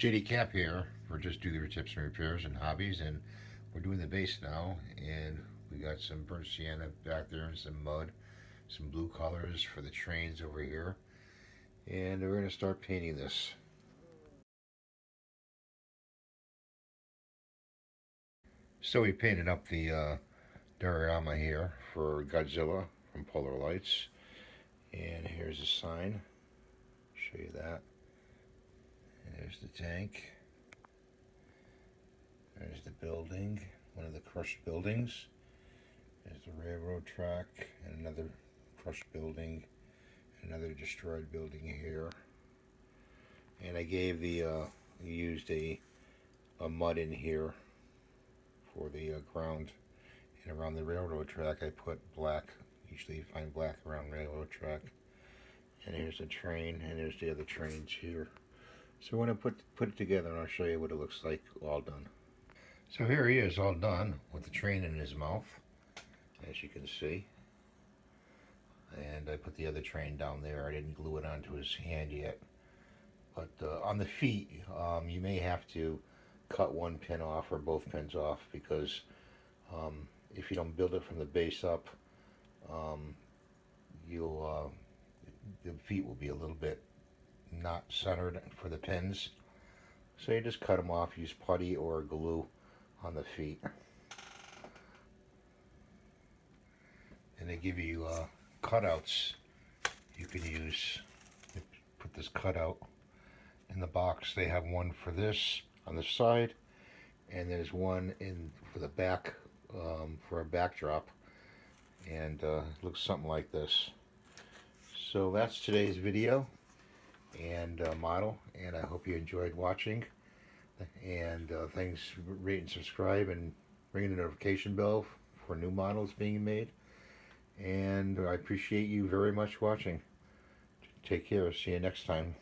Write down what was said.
JD Cap here for Just Do Their Tips and Repairs and Hobbies, and we're doing the base now, and we got some burnt sienna back there and some mud, some blue colors for the trains over here, and we're going to start painting this. So we painted up the diorama here for Godzilla from Polar Lights, and here's the sign. Show you that. And there's the tank. There's the building, one of the crushed buildings. There's the railroad track and another crushed building, another destroyed building here. And I gave used a mud in here for the ground. And around the railroad track I put black. Usually you find black around railroad track. And here's the train, and there's the other trains here. So we're going to put it together, and I'll show you what it looks like all done. So here he is all done with the train in his mouth, as you can see. And I put the other train down there. I didn't glue it onto his hand yet. But on the feet, you may have to cut one pin off or both pins off, because if you don't build it from the base up, the feet will be a little bit not centered for the pins. So you just cut them off, use putty or glue on the feet. And they give you cutouts you can use. Put this cutout in the box. They have one for this on the side, and there's one in for the back, for a backdrop, and it looks something like this. So that's today's video and model, and I hope you enjoyed watching. And thanks, rate and subscribe, and ring the notification bell for new models being made. And I appreciate you very much watching. Take care. See you next time.